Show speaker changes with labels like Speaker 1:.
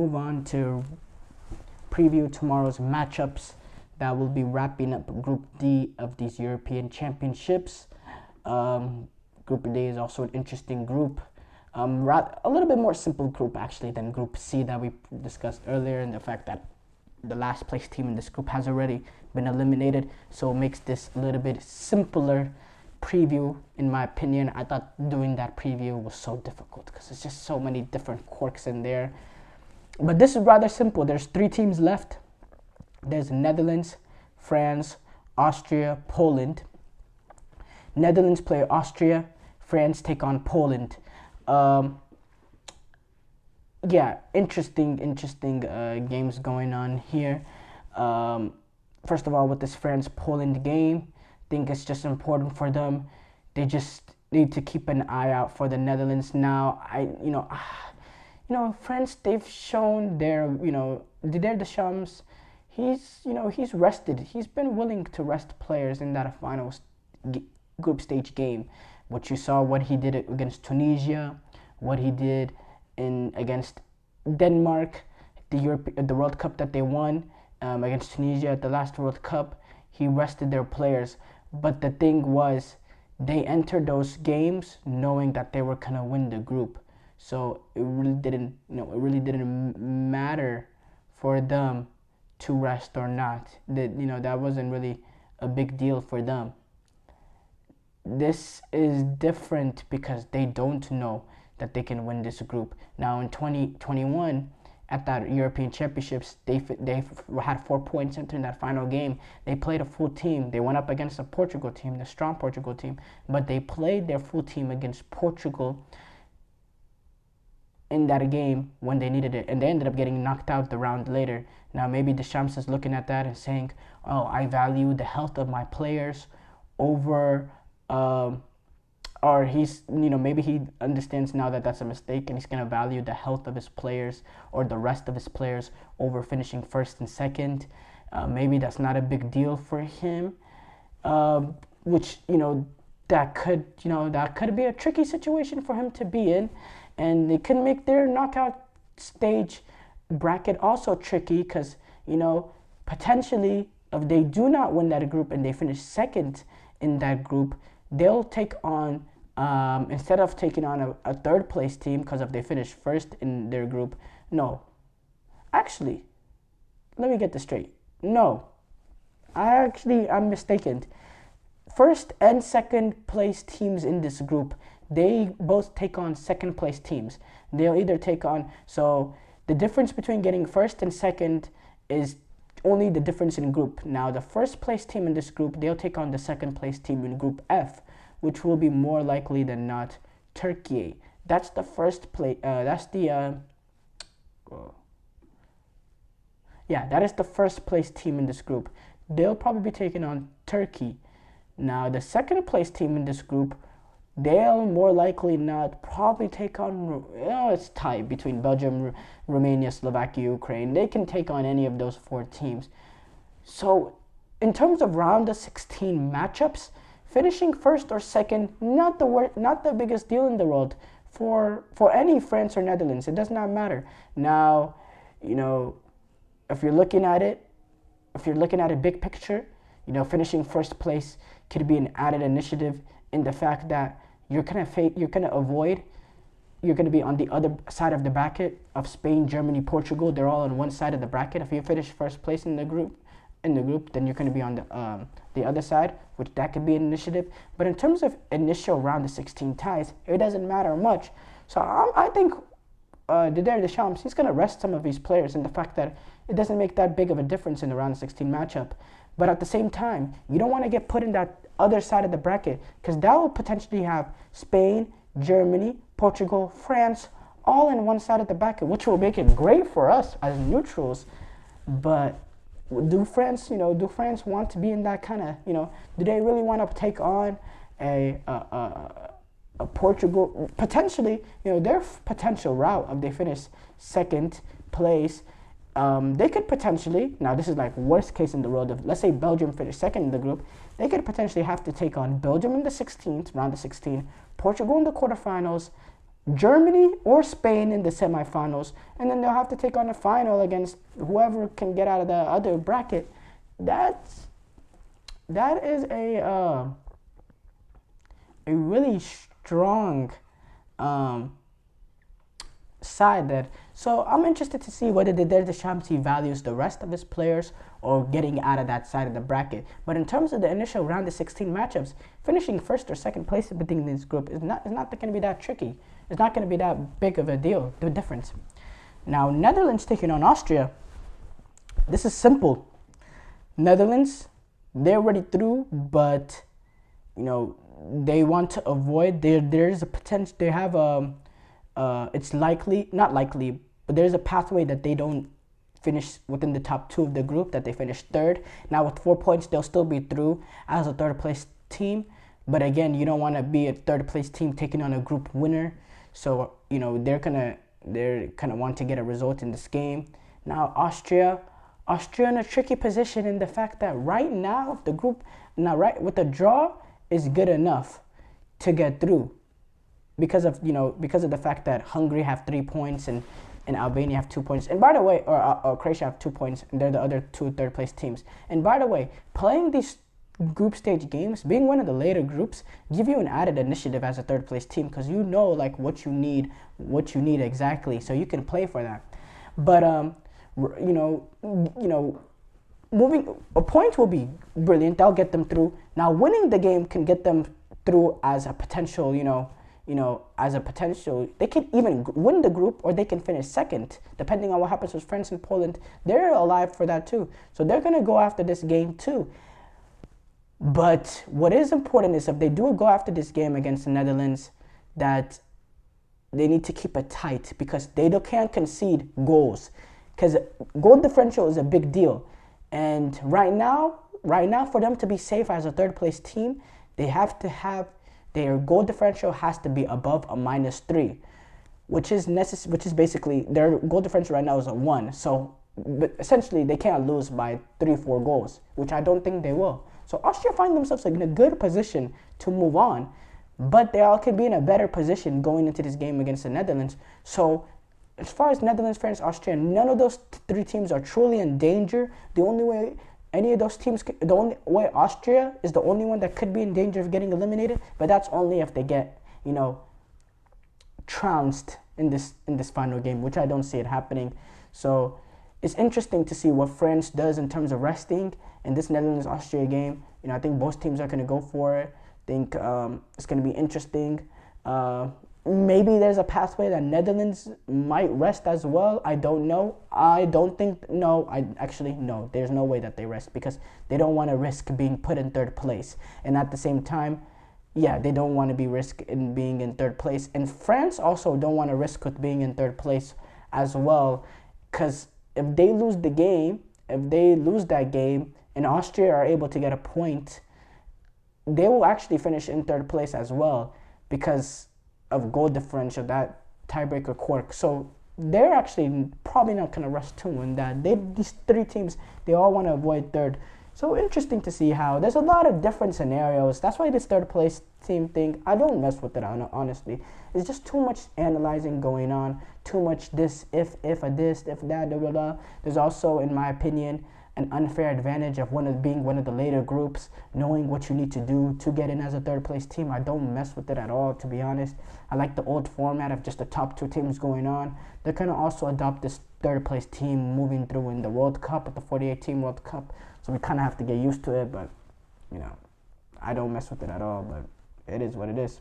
Speaker 1: Move on to preview tomorrow's matchups that will be wrapping up Group D of these European Championships. Group D is also an interesting group. A little bit more simple group actually than Group C that we discussed earlier, and the fact that the last place team in this group has already been eliminated, so it makes this a little bit simpler preview in my opinion. I thought doing that preview was so difficult because there's just so many different quirks in there, but this is rather simple. There's 3 teams left. There's Netherlands, France, Austria, Poland. Netherlands play Austria, France take on Poland. Interesting games going on here. First of all, with this France-Poland game, I think it's just important for them. They just need to keep an eye out for the Netherlands now. France, they've shown Didier Deschamps, he's rested. He's been willing to rest players in that final group stage game. What you saw, what he did against Tunisia, what he did against Denmark, the World Cup that they won against Tunisia at the last World Cup, he rested their players. But the thing was, they entered those games knowing that they were gonna win the group. So it really didn't matter for them to rest or not. That wasn't really a big deal for them. This is different because they don't know that they can win this group. Now in 2021, at that European Championships, they had 4 points entering that final game. They played a full team. They went up against a Portugal team, the strong Portugal team, but they played their full team against Portugal in that game when they needed it, and they ended up getting knocked out the round later. Now maybe Deschamps is looking at that and saying, "Oh, I value the health of my players over." Or maybe he understands now that that's a mistake, and he's gonna value the health of his players or the rest of his players over finishing first and second. Maybe that's not a big deal for him, which that could be a tricky situation for him to be in, and it could make their knockout stage bracket also tricky because potentially if they do not win that group and they finish second in that group, they'll take on, instead of taking on a third place team, because if they finish first in their group, let me get this straight. I'm mistaken. First and second place teams in this group, they both take on second place teams. They'll either take on, so the difference between getting first and second is only the difference in group. Now the first place team in this group, they'll take on the second place team in Group F, which will be more likely than not Turkey. That's the first place. That is the first place team in this group. They'll probably be taking on Turkey. Now the second place team in this group, they'll more likely not probably take on, it's tied between Belgium, Romania, Slovakia, Ukraine. They can take on any of those 4 teams. So in terms of round of 16 matchups, finishing first or second, not the biggest deal in the world for any France or Netherlands. It does not matter. Now, if you're looking at it big picture, finishing first place could be an added initiative in the fact that you're gonna be on the other side of the bracket of Spain, Germany, Portugal. They're all on one side of the bracket. If you finish first place in the group, then you're gonna be on the other side, which that could be an initiative. But in terms of initial round of 16 ties, it doesn't matter much. So I think Didier Deschamps, he's gonna rest some of these players, in the fact that it doesn't make that big of a difference in the round of 16 matchup. But at the same time, you don't want to get put in that other side of the bracket, because that will potentially have Spain, Germany, Portugal, France, all in one side of the bracket, which will make it great for us as neutrals. But do France want to be in that kind of, do they really want to take on a Portugal, potentially, their potential route, if they finish second place, they could potentially, now this is like worst case in the world, if let's say Belgium finished second in the group, they could potentially have to take on Belgium in the 16th, round of 16, Portugal in the quarterfinals, Germany or Spain in the semifinals, and then they'll have to take on a final against whoever can get out of the other bracket. That is a really strong side that. So I'm interested to see whether the Deschamps values the rest of his players or getting out of that side of the bracket. But in terms of the initial round of 16 matchups, finishing first or second place within this group is not going to be that tricky. It's not going to be that big of a deal, the difference. Now, Netherlands taking on Austria. This is simple. Netherlands, they're already through, but they want to avoid. There's a potential. They have it's likely, not likely, but there's a pathway that they don't finish within the top 2 of the group, that they finish third. Now with 4 points, they'll still be through as a third place team. But again, you don't want to be a third place team taking on a group winner. So they're gonna want to get a result in this game. Now Austria in a tricky position in the fact that right now with the draw is good enough to get through. Because of the fact that Hungary have 3 points and Albania have 2 points, and by the way, or Croatia have 2 points, and they're the other 2 third place teams. And by the way, playing these group stage games, being one of the later groups, give you an added initiative as a third place team, because what you need exactly, so you can play for that. But moving a point will be brilliant. That'll get them through. Now winning the game can get them through as a potential, they can even win the group, or they can finish second, depending on what happens with France and Poland. They're alive for that too. So they're going to go after this game too. But what is important is if they do go after this game against the Netherlands, that they need to keep it tight, because they can't concede goals. Because goal differential is a big deal. And right now, for them to be safe as a third place team, they have to have their goal differential has to be above a -3, which is basically their goal differential right now is a 1. So, but essentially they can't lose by 3-4 goals, which I don't think they will. So Austria find themselves in a good position to move on, but they all could be in a better position going into this game against the Netherlands. So as far as Netherlands, France, Austria, none of those 3 teams are truly in danger. The only way any of those teams, the only way Austria is the only one that could be in danger of getting eliminated, but that's only if they get, trounced in this final game, which I don't see it happening. So it's interesting to see what France does in terms of resting in this Netherlands-Austria game. I think both teams are going to go for it. I think it's going to be interesting. Maybe there's a pathway that Netherlands might rest as well. I don't know. No. There's no way that they rest, because they don't want to risk being put in third place. And at the same time, they don't want to be risk in being in third place. And France also don't want to risk with being in third place as well, because if they lose that game, and Austria are able to get a point, they will actually finish in third place as well, because of goal differential, that tiebreaker quirk. So they're actually probably not going to rush to win that. These 3 teams, they all want to avoid third. So interesting to see how there's a lot of different scenarios. That's why this third place team thing, I don't mess with it, honestly. It's just too much analyzing going on, too much this, if this, if that, blah, blah, blah. There's also, in my opinion, an unfair advantage of being one of the later groups, knowing what you need to do to get in as a third place team. I don't mess with it at all, to be honest. I like the old format of just the top 2 teams going on. They're going to also adopt this third place team moving through in the World Cup, at the 48 team World Cup. So we kind of have to get used to it, but I don't mess with it at all, but it is what it is.